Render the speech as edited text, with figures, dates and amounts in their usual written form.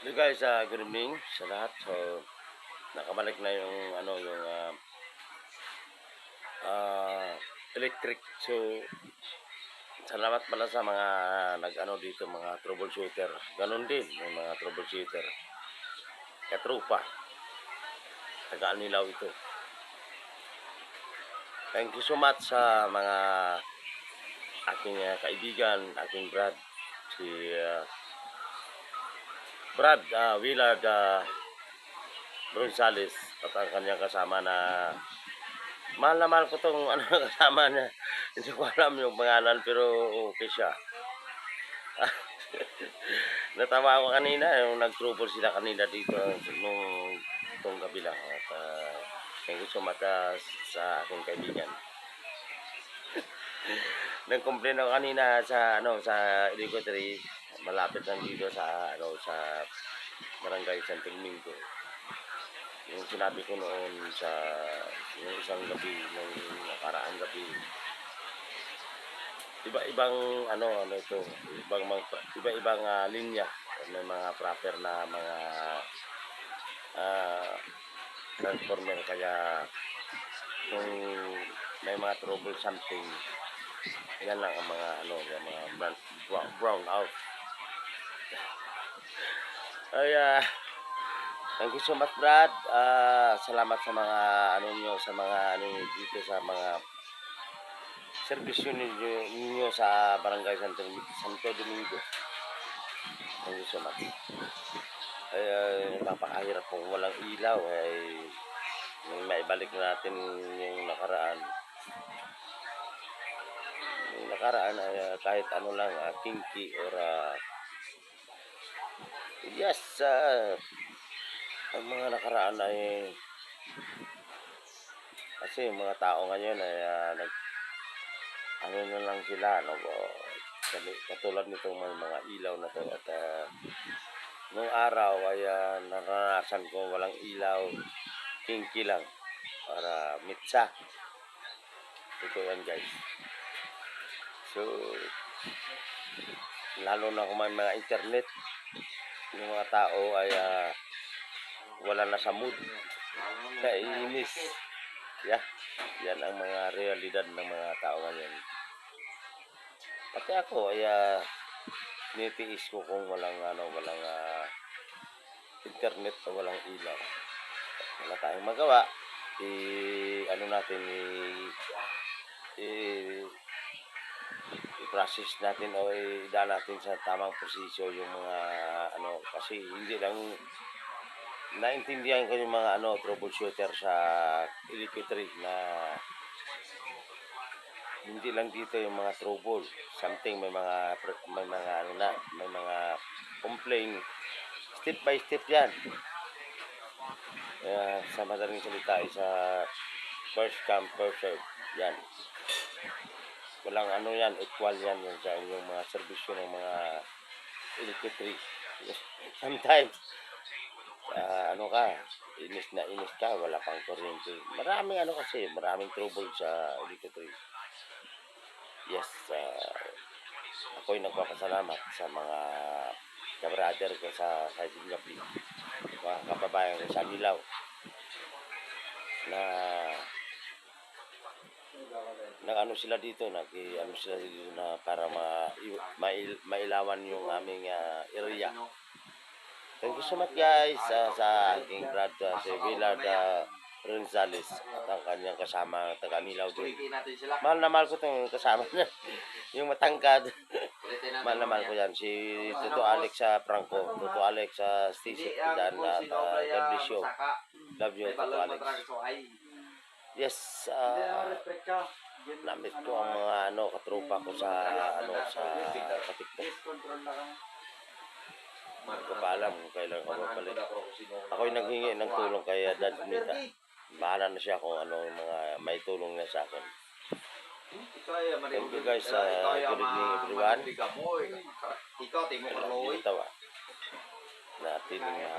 Hello guys, good evening sa lahat. So, nakabalik na yung ah, electric. So, salamat pala sa mga nag-ano dito, mga troubleshooter. Ganon din, yung mga troubleshooter. Katrupa, taga-Anilaw ito. Thank you so much sa mga aking kaibigan, aking si Brad Willard Gonzales at ang kanyang kasama na mahal na mahal ko tong kasama niya. Hindi ko alam yung pangalan pero okay siya. Natawa ako kanina yung nag-trouble sila kanina dito nung itong gabi lang. At thank you so much sa aking kaibigan. Nag-complain ako kanina sa helicopter, malapit lang dito sa Barangay San Domingo. Yung sinabi ko noon yung isang gabi, nung nakaraang gabi, iba-ibang ito, iba-ibang linya, may mga proper na mga transformer, kaya kung may mga trouble something, yan lang ang mga yung mga brown out. Ay, thank you so much Brad. Salamat sa mga sa mga dito sa mga servisyo ninyo sa Barangay Santo Domingo. Thank you so much. Ay, napakahirap kung walang ilaw. Ay, maibalik natin yung nakaraan. Yung nakaraan ay kahit ano lang, kinky or yes, ang mga nakaraan ay kasi yung mga tao ngayon ay na lang sila, katulad nitong mga ilaw na to. At nung araw ay naranasan ko walang ilaw, kinky lang para mitsa. Ito yan guys. So, lalo na kung may mga internet, yung mga tao ay wala na sa mood, naiinis. Yan ang mga realidad ng mga tao ngayon. Pati ako ay nitiis ko kung walang internet o walang ilaw. Wala tayong magawa. I-process natin o idaan natin sa tamang posisyon yung mga kasi hindi lang naintindihan ko yung mga troubleshooter sa electric na hindi lang dito yung mga trouble, something may mga complaint, step by step yan. Sa madaling salita ay sa first come first serve yan. Walang yan, equal yan sa inyong mga serbisyo ng mga electric. Sometimes inis ka, wala pang kuryente. Maraming trouble sa electric. Yes, ako'y nagpapasalamat sa mga kabrader ko sa Singapi, mga kababayan ko sa Anilaw na sila dito na para mailawan yung aming area. Thank you so much guys sa aking brad si Willard Gonzales at ang kanyang kasama taga-Anilaw din. Mahal na mahal ko itong kasama niya, yung matangkad. Mahal na mahal ko yan, si Toto Alex Franco, Toto Alex Stacey dan at God bless you. Love you Toto Alex. Yes, namit ko ang mga katropa ko sa TikTok. Hindi ko pa alam kung kailan ko mapalit. Ako'y naghingi ng tulong kay Dad Nita. Bahala na siya kung mga may tulong niya sa akin. Thank you guys. Good evening everyone. Tawa. Natin nga.